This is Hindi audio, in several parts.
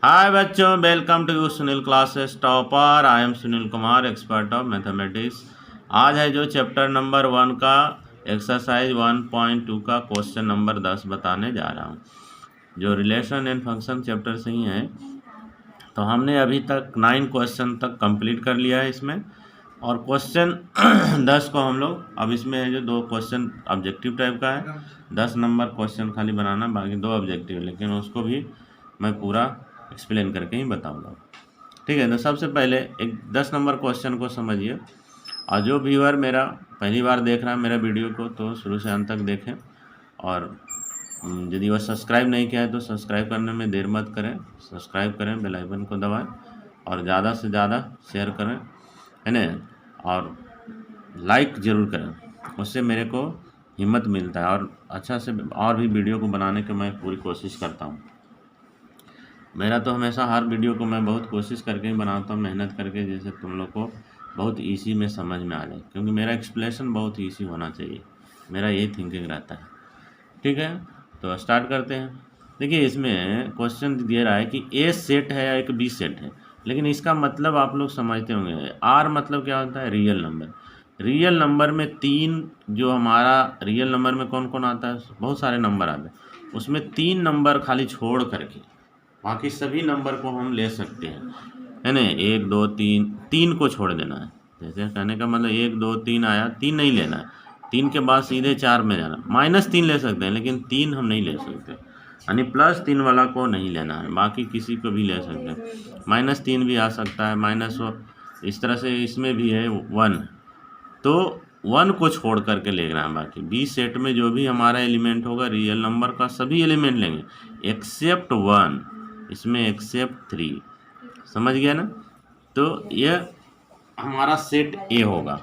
हाय बच्चों, welcome to you Sunil classes topper. I am Sunil Kumar, expert of mathematics. आज है जो चैप्टर नंबर 1 का एक्सरसाइज 1.2 का क्वेश्चन नंबर 10 बताने जा रहा हूँ, जो रिलेशन एंड फंक्शन चैप्टर से ही है। तो हमने अभी तक 9 क्वेश्चन तक कंप्लीट कर लिया है इसमें, और क्वेश्चन 10 को हम लोग अब इसमें है जो 2 क्वेश्चन ऑब्जेक्टिव टाइप का है। 10 नंबर क्वेश्चन खाली बनाना, बाकी 2 ऑब्जेक्टिव, लेकिन उसको भी मैं पूरा एक्सप्लेन करके ही बताऊंगा। ठीक है, तो सबसे पहले एक 10 नंबर क्वेश्चन को समझिए। और जो व्यूअर मेरा पहली बार देख रहा है मेरा वीडियो को, तो शुरू से अंत तक देखें। और यदि वह सब्सक्राइब नहीं किया है तो सब्सक्राइब करने में देर मत करें, सब्सक्राइब करें, बेल आइकन को दबाएं और ज़्यादा से ज़्यादा शेयर करें, है ना। और लाइक ज़रूर करें, उससे मेरे को हिम्मत मिलता है और अच्छा से और भी वीडियो को बनाने की मैं पूरी कोशिश करता हूँ। मेरा तो हमेशा हर वीडियो को मैं बहुत कोशिश करके ही बनाता हूँ, मेहनत करके, जैसे तुम लोग को बहुत इजी में समझ में आ जाए, क्योंकि मेरा एक्सप्लेनेशन बहुत इजी होना चाहिए, मेरा यही थिंकिंग रहता है। ठीक है, तो स्टार्ट करते हैं। देखिए, इसमें क्वेश्चन दिया रहा है कि ए सेट है या एक बी सेट है, लेकिन इसका मतलब आप लोग समझते होंगे। आर मतलब क्या होता है? Real number. रियल नंबर में 3, जो हमारा रियल नंबर में कौन कौन आता है? बहुत सारे नंबर आते हैं, उसमें 3 नंबर खाली छोड़ करके बाकी सभी नंबर को हम ले सकते हैं, है ना। 1 2 3, 3 को छोड़ देना है। जैसे कहने का मतलब 1 2 3 आया, 3 नहीं लेना है। 3 के बाद सीधे 4 में जाना। -3 ले सकते हैं, लेकिन 3 हम नहीं ले सकते, यानी +3 वाला को नहीं लेना है, बाकी किसी को भी ले सकते हैं। -3 भी आ सकता है, माइनस हो, इस तरह से। इसमें भी है 1, तो 1 को छोड़ करके लेना है। बाकी बी सेट में जो भी हमारा एलिमेंट होगा रियल नंबर का, सभी एलिमेंट लेंगे एक्सेप्ट 1, इसमें एक्सेप्ट 3। समझ गया ना। तो यह हमारा सेट ए होगा।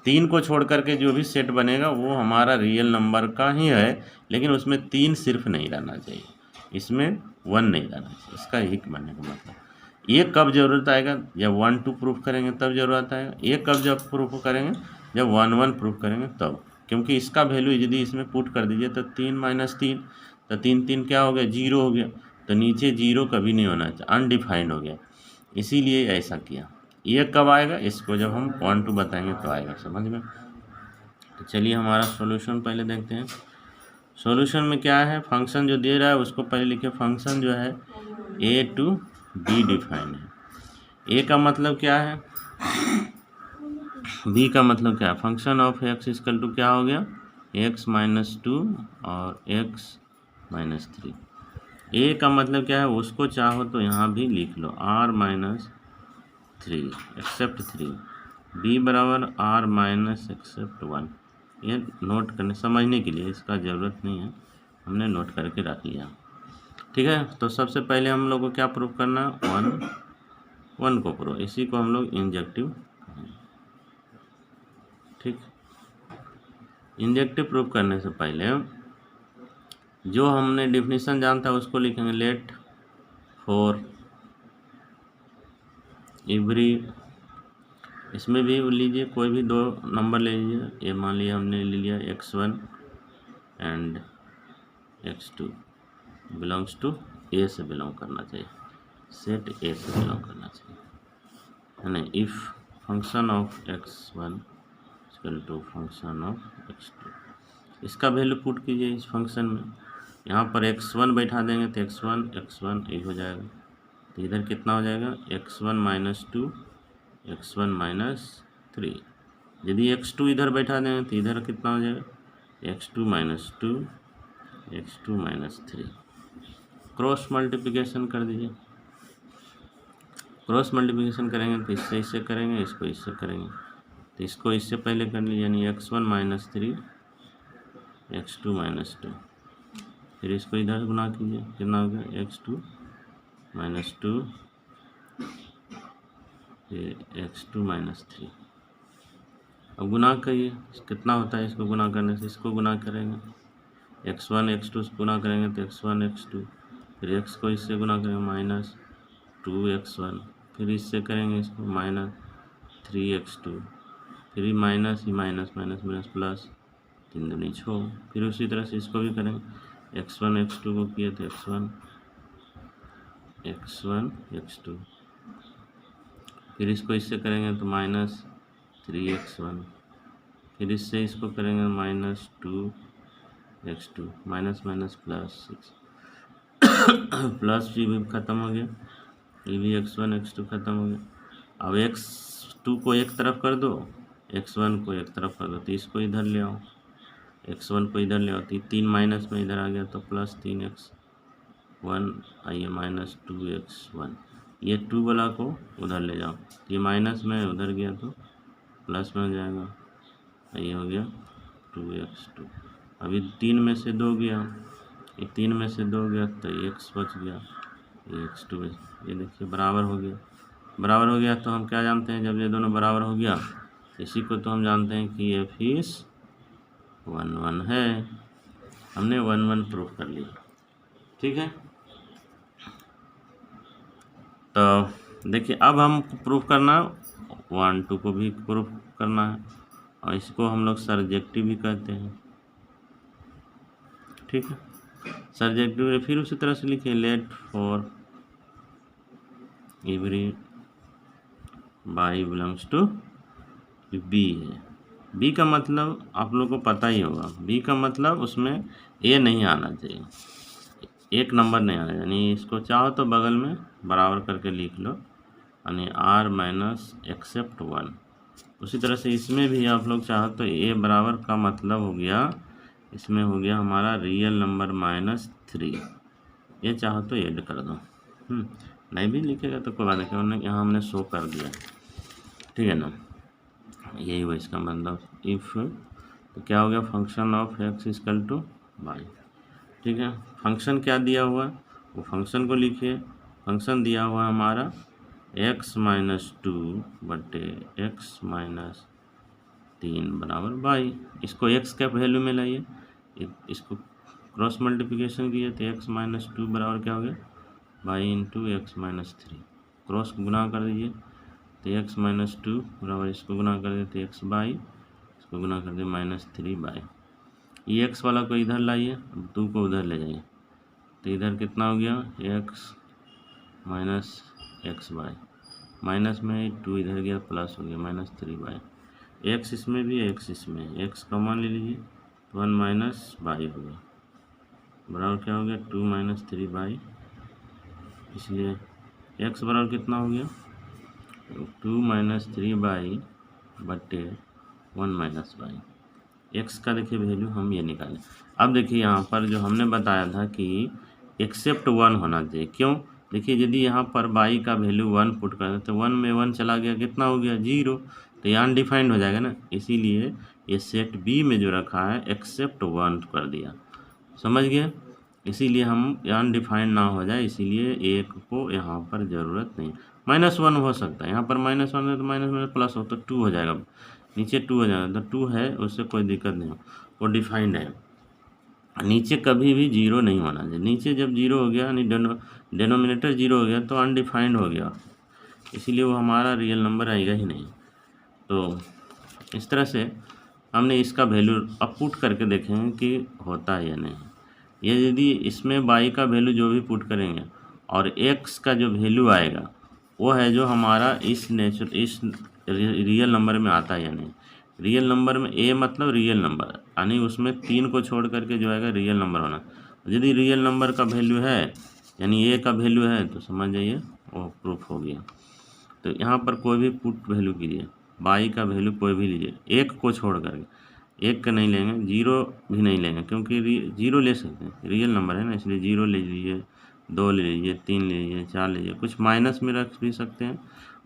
3 को छोड़ करके जो भी सेट बनेगा वो हमारा रियल नंबर का ही है, लेकिन उसमें 3 सिर्फ नहीं रहना चाहिए, इसमें 1 नहीं रहना चाहिए। इसका यही बनने का मतलब। ये कब जरूरत आएगा? जब 1 2 प्रूफ करेंगे तब जरूरत आएगा। ये कब जब प्रूफ करेंगे? जब 1 1 प्रूफ करेंगे तब, क्योंकि इसका वैल्यू यदि इसमें पुट कर दीजिए तो 3 - 3, तो 3 3 क्या हो गया? 0 हो गया। तो नीचे 0 कभी नहीं होना चाहिए, अनडिफाइंड हो गया, इसीलिए ऐसा किया। ये कब आएगा? इसको जब हम 1 2 बताएंगे तो आएगा, समझ में। तो चलिए हमारा सॉल्यूशन पहले देखते हैं। सॉल्यूशन में क्या है? फंक्शन जो दे रहा है उसको पहले लिखे। फंक्शन जो है ए टू बी डिफाइन है। ए का मतलब क्या है, बी का मतलब क्या है? Function of x equal to क्या हो गया? x - 2 और x - 3। ए का मतलब क्या है? उसको चाहो तो यहाँ भी लिख लो, r - 3 एक्सेप्ट 3। बी बराबर r - एक्सेप्ट 1। ये नोट करने समझने के लिए, इसका ज़रूरत नहीं है, हमने नोट करके रख लिया। ठीक है, तो सबसे पहले हम लोग को क्या प्रूफ करना है? 1 को प्रूफ, इसी को हम लोग इंजेक्टिव कहेंगे। ठीक, इंजेक्टिव प्रूफ करने से पहले जो हमने डिफिनीशन जानता है उसको लिखेंगे। लेट फॉर एवरी, इसमें भी लीजिए कोई भी 2 नंबर ले लीजिए। ये मान लिया हमने ले लिया x1 and x2 belongs to ए से बिलोंग करना चाहिए, सेट ए से बिलोंग करना चाहिए, है ना। If function of x1 equal to function of x2, इसका वैल्यू पुट कीजिए इस फंक्शन में। यहाँ पर x1 बैठा देंगे तो x1 ये हो जाएगा, तो इधर कितना हो जाएगा? x1 - 2 x1 - 3। यदि x2 इधर बैठा देंगे तो इधर कितना हो जाएगा? x2 - 2 x2 - 3। क्रॉस मल्टीप्लिकेशन कर दीजिए। क्रॉस मल्टीप्लिकेशन करेंगे तो इससे इससे करेंगे, इसको इससे करेंगे, तो इसको इससे पहले कर लीजिए, यानी x1 - 3 x2 - 2। फिर इसको इधर गुना कीजिए, कितना हो गया? x2 - 2 x2 - 3। अब गुना करिए, कितना होता है इसको गुना करने से? इसको गुना करेंगे, x1 x2 से गुना करेंगे तो x1 x2, फिर x को इससे गुना करेंगे -2x1, फिर इससे करेंगे इसको -3x2, फिर माइनस ही माइनस माइनस माइनस प्लस, 3 दूनी 6। फिर उसी तरह से इसको भी करेंगे, x1 x2 को किए तो x1 x1 x2, फिर इसको इससे करेंगे तो -3x1, फिर इससे इसको करेंगे -2x2, माइनस माइनस +6, प्लस भी ख़त्म हो गया, ये भी x1 x2 ख़त्म हो गया। अब x2 को एक तरफ कर दो, x1 को एक तरफ कर दो, तो इसको इधर ले आओ, x1 को इधर ले आओ, तो 3 माइनस में इधर आ गया तो +3x1, आइए -2x1, ये 2 वाला को उधर ले जाओ, ये माइनस में उधर गया तो प्लस में हो जाएगा, ये हो गया 2x2। अभी 3 में से 2 गया, ये 3 में से 2 गया तो x बच गया, ये x2, ये देखिए बराबर हो गया। बराबर हो गया तो हम क्या जानते हैं, जब ये दोनों बराबर हो गया इसी को तो हम जानते हैं कि एफ इज 1 1 है। हमने 1 1 प्रूफ कर लिया, ठीक है। तो देखिए अब हम प्रूफ करना 1 2 को भी प्रूफ करना है, और इसको हम लोग सर्जेक्टिव भी कहते हैं, ठीक है। सर्जेक्टिव फिर उसी तरह से लिखिए, let for every y belongs to B है। बी का मतलब आप लोग को पता ही होगा, बी का मतलब उसमें ए नहीं आना चाहिए, एक नंबर नहीं आना, यानी इसको चाहो तो बगल में बराबर करके लिख लो, यानी r माइनस एक्सेप्ट 1। उसी तरह से इसमें भी आप लोग चाहो तो ए बराबर का मतलब हो गया, इसमें हो गया हमारा रियल नंबर -3, ये चाहो तो ऐड कर दो, नहीं भी लिखेगा तो कोई बात नहीं, यहाँ हमने शो कर दिया, ठीक है ना। यही हुआ इसका मतलब, इफ़ तो क्या हो गया, function of x equal to y, ठीक है। फंक्शन क्या दिया हुआ वो फंक्शन को लिखिए, फंक्शन दिया हुआ हमारा x-2 बटे x-3 बराबर वाई। इसको x का वैल्यू में लाइए, इसको क्रॉस मल्टीप्लिकेशन कीजिए तो x-2 बराबर क्या हो गया, वाई इंटू x-3, क्रॉस गुना कर दीजिए तो x-2 बराबर इसको गुना कर दे तो x बाई, इसको गुना कर दे -3 बाई, ये x वाला को इधर लाइए, 2 को उधर ले जाइए तो इधर कितना हो गया, x minus x by, minus में 2 इधर गया प्लस हो गया -3 बाई, x इसमें भी है x इसमें, x कॉमन ले लीजिए तो 1 माइनस बाई हो गया, बराबर क्या हो गया 2 - 3 बाई, इसलिए x बराबर कितना हो गया 2 - 3 बाई बटे 1 माइनस बाई। एक्स का देखिए वैल्यू हम ये निकालें। अब देखिए यहाँ पर जो हमने बताया था कि एक्सेप्ट 1 होना चाहिए, क्यों, देखिए यदि यहाँ पर बाई का वैल्यू 1 पुट कर तो 1 में 1 चला गया, कितना हो गया 0, तो ये अनडिफाइंड हो जाएगा ना, इसीलिए ये सेट बी में जो रखा है एक्सेप्ट 1 कर दिया, समझ गए। इसीलिए हम अनडिफाइंड ना हो जाए, इसीलिए एक को यहाँ पर ज़रूरत नहीं, -1 हो सकता है, यहाँ पर -1 है तो माइनस में प्लस हो तो 2 हो जाएगा, नीचे 2 हो जाएगा, तो 2 है उससे कोई दिक्कत नहीं हो, वो डिफाइंड है। नीचे कभी भी 0 नहीं होना चाहिए, नीचे जब 0 हो गया यानी डेनोमिनेटर 0 हो गया तो अनडिफाइंड हो गया, इसीलिए वो हमारा रियल नंबर आएगा ही नहीं। तो इस तरह से हमने इसका वैल्यू अब पुट करके देखेंगे कि होता है या नहीं। ये यदि इसमें बाई का वैल्यू जो भी पुट करेंगे और एक्स का जो वैल्यू आएगा वो है जो हमारा इस रियल नंबर में आता है या नहीं। रियल नंबर में ए मतलब रियल नंबर, यानी उसमें 3 को छोड़ करके जो आएगा रियल नंबर होना। यदि रियल नंबर का वैल्यू है यानी ए का वैल्यू है तो समझ जाइए वो प्रूफ हो गया। तो यहाँ पर कोई भी पुट वैल्यू कीजिए, बाई का वैल्यू कोई भी लीजिए, एक को छोड़ करके, एक का नहीं लेंगे, 0 भी नहीं लेंगे, क्योंकि 0 ले सकते हैं, रियल नंबर है ना, इसलिए 0 ले लीजिए, 2 ले लीजिए, 3 ले लीजिए, 4 ले लीजिए, कुछ माइनस में रख भी सकते हैं,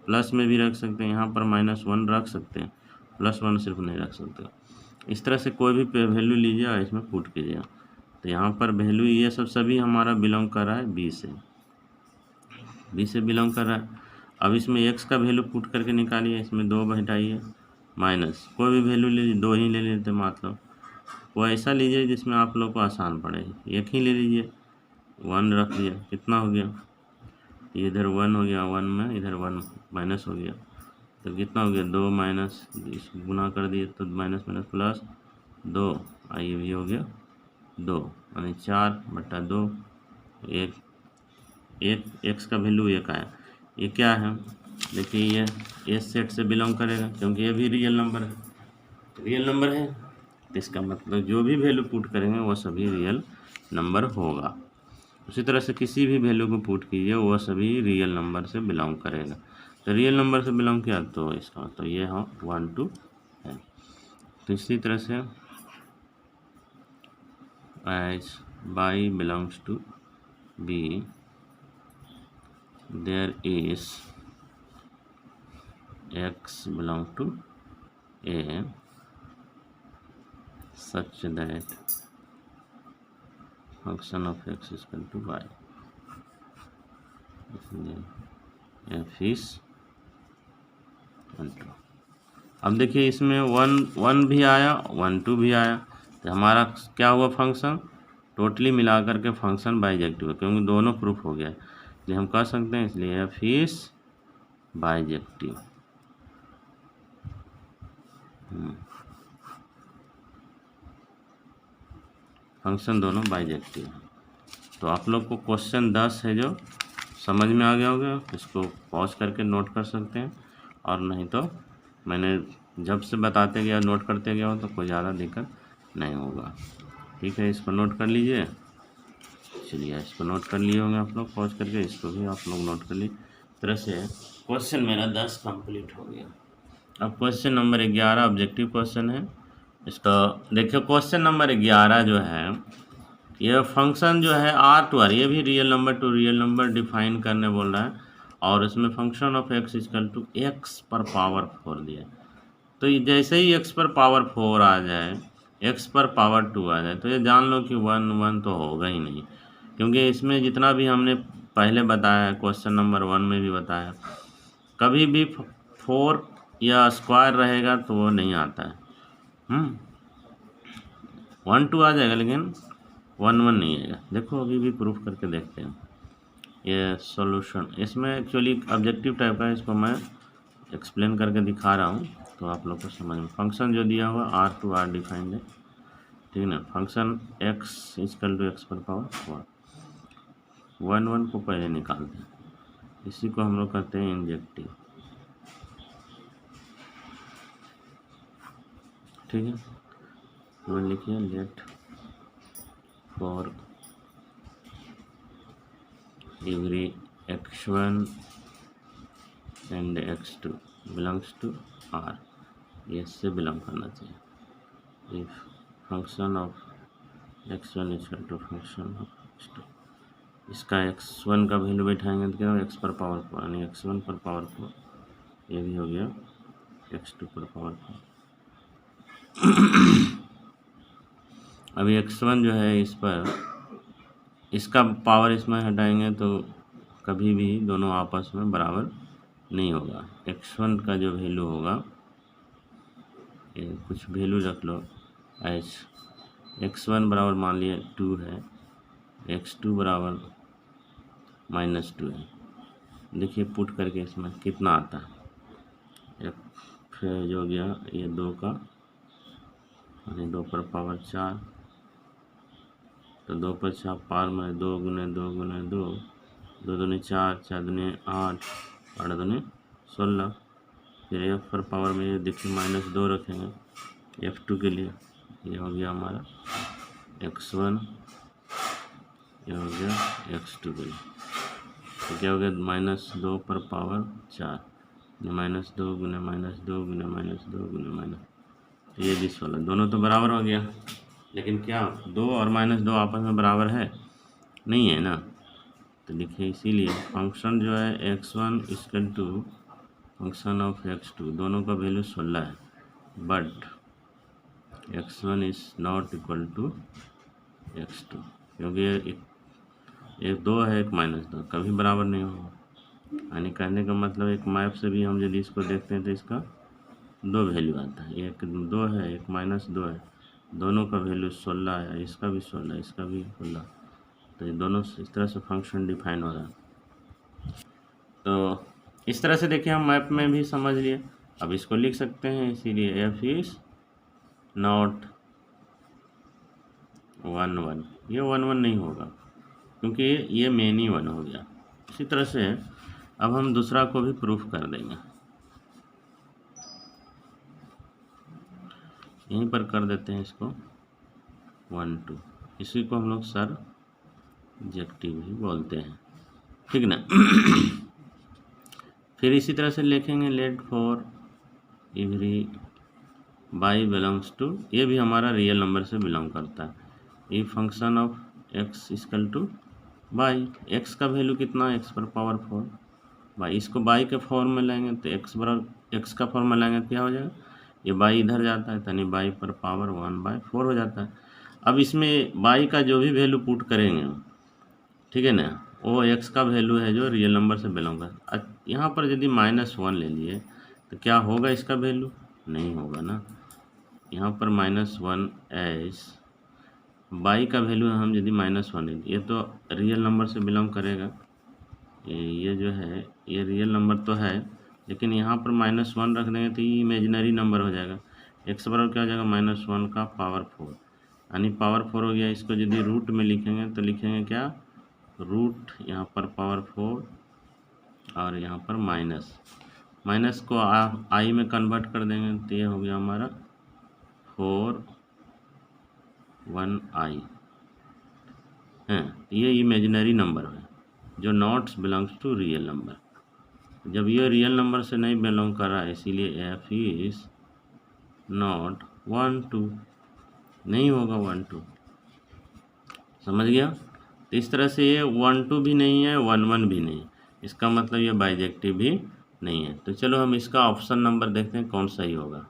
प्लस में भी रख सकते हैं, यहाँ पर -1 रख सकते हैं, +1 सिर्फ नहीं रख सकते। इस तरह से कोई भी वैल्यू लीजिए और इसमें पुट कीजिए। तो यहाँ पर वैल्यू ये सब सभी हमारा बिलोंग कर रहा है बी से बिलोंग कर रहा है। अब इसमें एक्स का वैल्यू पुट करके निकालिए, इसमें 2 घटाइए, माइनस कोई भी वैल्यू ले लीजिए, 2 ही ले लेते मतलब, कोई ऐसा लीजिए जिसमें आप लोग को आसान पड़े, एक ही ले लीजिए, 1 रख लिया, कितना हो गया, इधर 1 हो गया, 1 में इधर 1 माइनस हो गया, तो कितना हो गया 2 माइनस, गुना कर दिए तो माइनस माइनस प्लस 2, ये भी हो गया 2, यानी 4/2, 1 एक एक्स का वैल्यू 1 आया, ये क्या है, देखिए ये एस सेट से बिलोंग करेगा क्योंकि ये भी रियल नंबर है, रियल नंबर है, तो इसका मतलब जो भी वैल्यू पुट करेंगे वो सभी रियल नंबर होगा। उसी तरह से किसी भी वैल्यू को पुट कीजिए वो सभी रियल नंबर से बिलोंग करेगा। तो रियल नंबर से बिलोंग किया तो इसका मतलब ये हाँ 1 2 है। तो इसी तरह से as y belongs to b there is x belong to a such that function of x is equal to y, इसलिए f is 1 2। अब देखिए इसमें 1 1 भी आया 1 2 भी आया, तो हमारा क्या हुआ फंक्शन, टोटली मिला करके फंक्शन बाइजेक्टिव है क्योंकि दोनों प्रूफ हो गया है, इसलिए हम कह सकते हैं इसलिए f is बाइजेक्टिव। फंक्शन दोनों बाइजेक्टिव है। तो आप लोग को क्वेश्चन 10 है जो समझ में आ गया होगा, इसको पॉज करके नोट कर सकते हैं, और नहीं तो मैंने जब से बताते गया नोट करते गया हो तो कोई ज़्यादा दिक्कत नहीं होगा। ठीक है, इसको नोट कर लीजिए। चलिए इसको नोट कर लिए होंगे आप लोग पॉज करके, इसको भी आप लोग नोट कर लीजिए। तरह से क्वेश्चन मेरा 10 कंप्लीट हो गया। अब क्वेश्चन नंबर 11 ऑब्जेक्टिव क्वेश्चन है। इसका देखिए क्वेश्चन नंबर 11 जो है, यह फंक्शन जो है R2R, ये भी real number to real number define करने बोल रहा है, और इसमें function of x equal to x पर पावर 4 दिया है। तो ये जैसे ही x पर पावर 4 आ जाए, x पर पावर 2 आ जाए, तो ये जान लो कि 1 1 तो होगा ही नहीं, क्योंकि इसमें जितना भी हमने पहले बताया है, क्वेश्चन नंबर 1 में भी बताया, कभी भी 4 या स्क्वायर रहेगा तो वो नहीं आता है। 1 2 आ जाएगा लेकिन 1 1 नहीं आएगा। देखो अभी भी प्रूफ करके देखते हैं ये सॉल्यूशन। इसमें एक्चुअली ऑब्जेक्टिव टाइप का है, इसको मैं एक्सप्लेन करके दिखा रहा हूँ तो आप लोग को समझ में। फंक्शन जो दिया हुआ R2R डिफाइंड है, ठीक है ना। Function x equal to x पर पावर 4, 1 1 को पहले निकालते हैं, इसी को हम लोग कहते हैं इंजेक्टिव। ठीक है, तो लिखिए let for every x1 and x2 belongs to R, ये इससे बिलोंग करना चाहिए। If function of x1 equal to function of x2, इसका x1 का वैल्यू बैठाएंगे तो क्या होगा, x पर पावर 4 यानी x1 पर पावर 4, ये भी हो गया x2 पर पावर 4। अभी x1 जो है इस पर, इसका पावर इसमें हटाएंगे तो कभी भी दोनों आपस में बराबर नहीं होगा। x1 का जो वैल्यू होगा, कुछ वैल्यू रख लो एच, x1 बराबर मान लिए 2 है, x2 बराबर -2 है। देखिए पुट करके इसमें कितना आता है, फिर जो गया ये 2 का यानी 2 पर पावर 4, तो 2 पर 4 पावर में 2 गुने 2 गुने 2, 2 दूनी 4, 4 दूनी 8, 8 दूनी 16, फिर f पर पावर में ये देखिए -2 रखेंगे f2 के लिए, ये हो गया हमारा x1, ये हो गया x2 के लिए। तो क्या हो गया -2 पर पावर 4, -2 गुने -2 गुने -2 गुने माइनस, ये दिस वाला दोनों तो बराबर हो गया, लेकिन क्या 2 और -2 आपस में बराबर है नहीं है ना। तो देखिए इसीलिए फंक्शन जो है x1 equal to function of x2, दोनों का वैल्यू 16 है, but x1 is not equal to x2, क्योंकि एक 2 है एक -2, कभी बराबर नहीं होगा। यानी कहने का मतलब एक मैप से भी हम यदि इसको देखते हैं तो इसका 2 वैल्यू आता है, एक 2 है एक -2 है, दोनों का वैल्यू 16 है, इसका भी 16, इसका भी 16, तो ये दोनों इस तरह से फंक्शन डिफाइन हो रहा है। तो इस तरह से देखिए हम मैप में भी समझ लिए, अब इसको लिख सकते हैं, इसीलिए f इज नॉट 1 1, ये 1 1 नहीं होगा क्योंकि ये मेन ही 1 हो गया, इसी तरह से अब हम दूसरा को भी प्रूफ कर देंगे। यहीं पर कर देते हैं इसको 1 2, इसी को हम लोग सर्जेक्टिव ही बोलते हैं, ठीक ना। फिर इसी तरह से लिखेंगे let for every y belongs to, ये भी हमारा रियल नंबर से बिलोंग करता है। ये function of x equal to by, x का वैल्यू कितना, एक्स पर पावर 4 बाई, इसको बाई के फॉर्म में लेंगे तो एक्स का फॉर्म में लेंगे तो क्या हो जाएगा, ये बाई इधर जाता है यानी बाई पर पावर 1/4 हो जाता है। अब इसमें बाई का जो भी वैल्यू पुट करेंगे, ठीक है ना, वो एक्स का वैल्यू है जो रियल नंबर से बिलोंग कर। यहाँ पर यदि -1 ले लिए तो क्या होगा, इसका वैल्यू नहीं होगा ना। यहाँ पर -1 एस बाई का वैल्यू हम यदि -1 ले, ये तो रियल नंबर से बिलोंग करेगा, ये जो है ये रियल नंबर तो है, लेकिन यहाँ पर -1 रख देंगे तो ये इमेजिनरी नंबर हो जाएगा। एक्स बराबर क्या हो जाएगा, -1 का पावर 4 यानी पावर 4 हो गया। इसको यदि रूट में लिखेंगे तो लिखेंगे क्या, रूट यहाँ पर पावर 4 और यहाँ पर माइनस को आई में कन्वर्ट कर देंगे तो ये हो गया हमारा 4 1i है। ये इमेजिनरी नंबर है जो nots belongs to real number. जब ये रियल नंबर से नहीं बिलोंग कर रहा है, इसीलिए एफ इज नॉट 1 2, नहीं होगा 1 2, समझ गया। तो इस तरह से ये 1 2 भी नहीं है, 1 1 भी नहीं, इसका मतलब ये बाइजेक्टिव भी नहीं है। तो चलो हम इसका ऑप्शन नंबर देखते हैं कौन सही होगा।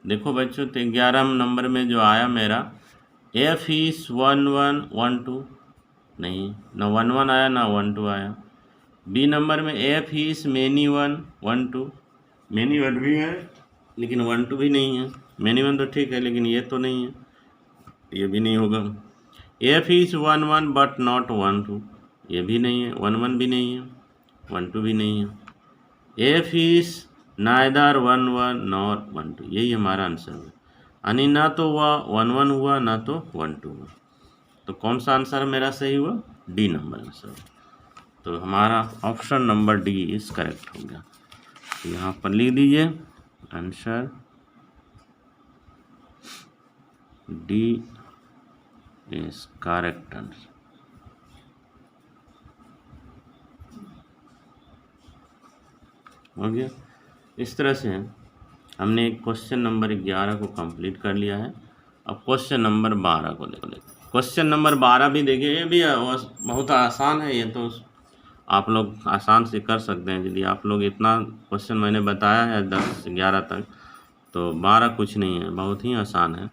देखो बच्चों, तो 11 नंबर में जो आया मेरा एफ इज 1 1 1 2, नहीं, ना 1 1 आया ना 1 2 आया। बी नंबर में एफ इज मेनी 1 1 2, मेनी 1 भी है लेकिन 1 2 भी नहीं है। मेनी 1 तो ठीक है लेकिन ये तो नहीं है, ये भी नहीं होगा। एफ इज 1 1 बट नॉट 1 2, ये भी नहीं है, 1 1 भी नहीं है, 1 2 भी नहीं है। एफ इज नाइदर 1 1 नॉर 1 2, यही हमारा आंसर है, यानी ना तो हुआ 1 1 हुआ ना तो 1 2 हुआ। तो कौन सा आंसर मेरा सही हुआ, डी नंबर आंसर। तो हमारा option number D is correct हो गया। तो यहाँ पर लिख दीजिए answer D is correct answer. हो गया। इस तरह से हमने क्वेश्चन नंबर 11 को कंप्लीट कर लिया है। अब क्वेश्चन नंबर 12 को देखो। क्वेश्चन नंबर 12 भी देखिए, ये भी बहुत आसान है, ये तो आप लोग आसान से कर सकते हैं। यदि आप लोग इतना क्वेश्चन मैंने बताया है 10 से 11 तक, तो 12 कुछ नहीं है, बहुत ही आसान है।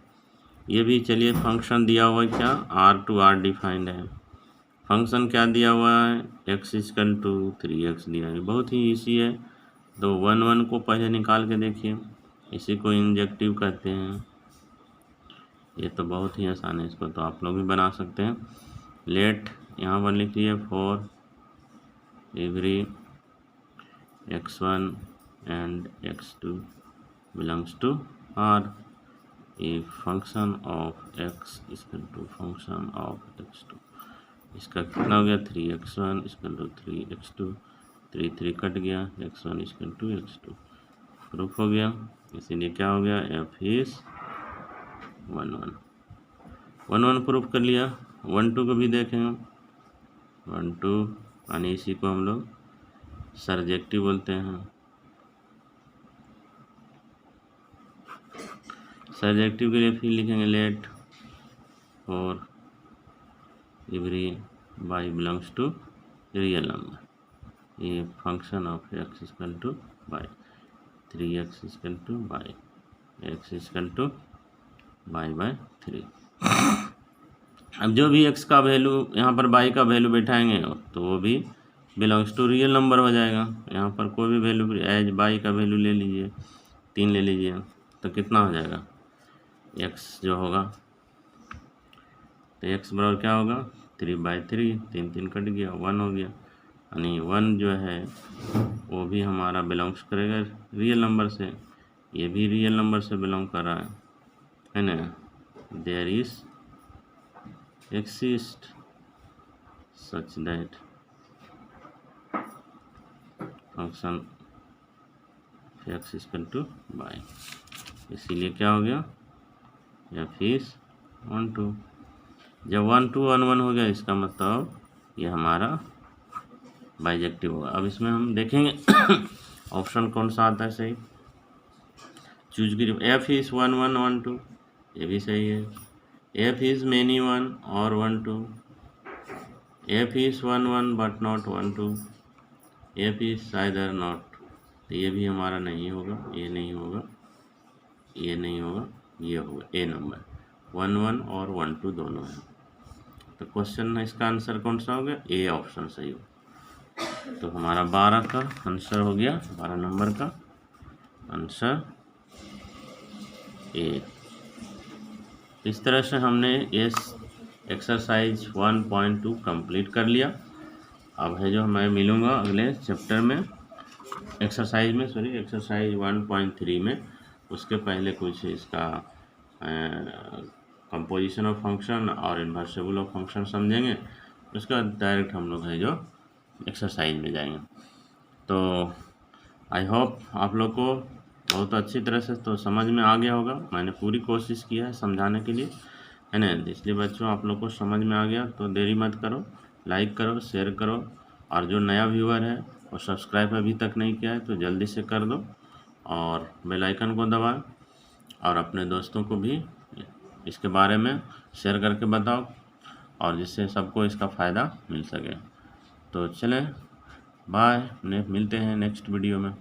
ये भी चलिए, फंक्शन दिया हुआ है क्या, R डिफाइंड है। फंक्शन क्या दिया हुआ है, x इक्वल टू 3x दिया है, बहुत ही ईजी है। तो 1 1 को पहले निकाल के देखिए, इसी को इंजेक्टिव कहते हैं। ये तो बहुत ही आसान है, इसको तो आप लोग भी बना सकते हैं। लेट यहाँ पर लिखिए for every x1 and x2 belongs to R, a function of x equal to function of x2। इसका कितना हो गया, 3x1 equal to 3x2, 3 3 cut गया, x1 equal to x2 proof हो गया। इसीलिए क्या हो गया, f इज 1 1 1 1 प्रूफ कर लिया। 1 2 को भी देखेंगे, 1 2 यानी इसी को हम लोग सर्जेक्टिव बोलते हैं। सर्जेक्टिव के लिए फिर लिखेंगे let for every y belongs to real number, ये function of x equal to y 3x equal to y x equal to y 3। अब जो भी x का वैल्यू यहाँ पर बाई का वैल्यू बैठाएंगे तो वो भी बिलोंग्स टू रियल नंबर हो जाएगा। यहाँ पर कोई भी वैल्यू एज बाई का वैल्यू ले लीजिए, 3 ले लीजिए, तो कितना हो जाएगा, x जो होगा, तो x बराबर क्या होगा, 3/3, 3 3 कट गया, 1 हो गया, यानी 1 जो है वो भी हमारा बिलोंग्स करेगा रियल नंबर से, ये भी रियल नंबर से बिलोंग कर रहा है ना। There is exist such that function x equal to y, इसीलिए क्या हो गया एफ इज 1 2। जब 1 2 1 1 हो गया इसका मतलब ये हमारा बाइजेक्टिव होगा। अब इसमें हम देखेंगे ऑप्शन कौन सा आता है सही। चूज की एफ इज 1 1 1 2, ये भी सही है। एफ इज मेनी 1 और 1 2, F is 1 1 but not 1 2, F is either not, तो ये भी हमारा नहीं होगा, ये नहीं होगा, ये नहीं होगा, ये होगा ए नंबर 1 1 और 1 2 दोनों है। तो क्वेश्चन इसका आंसर कौन सा हो गया, ए ऑप्शन सही हो। तो हमारा 12 का आंसर हो गया, 12 नंबर का आंसर ए। इस तरह से हमने इस एक्सरसाइज 1.2 कंप्लीट कर लिया। अब है जो मैं मिलूँगा अगले चैप्टर में एक्सरसाइज 1.3 में। उसके पहले कुछ इसका कंपोजिशन ऑफ फंक्शन और इन्वर्सिबल ऑफ फंक्शन समझेंगे। उसके बाद डायरेक्ट हम लोग है जो एक्सरसाइज में जाएंगे। तो आई होप आप लोग को बहुत अच्छी तरह से तो समझ में आ गया होगा। मैंने पूरी कोशिश किया है समझाने के लिए, है ना। इसलिए बच्चों आप लोग को समझ में आ गया तो देरी मत करो, लाइक करो, शेयर करो, और जो नया व्यूअर है वो सब्सक्राइब अभी तक नहीं किया है तो जल्दी से कर दो और बेल आइकन को दबाओ, और अपने दोस्तों को भी इसके बारे में शेयर करके बताओ, और जिससे सबको इसका फ़ायदा मिल सके। तो चलें, बाय, मिलते हैं नेक्स्ट वीडियो में।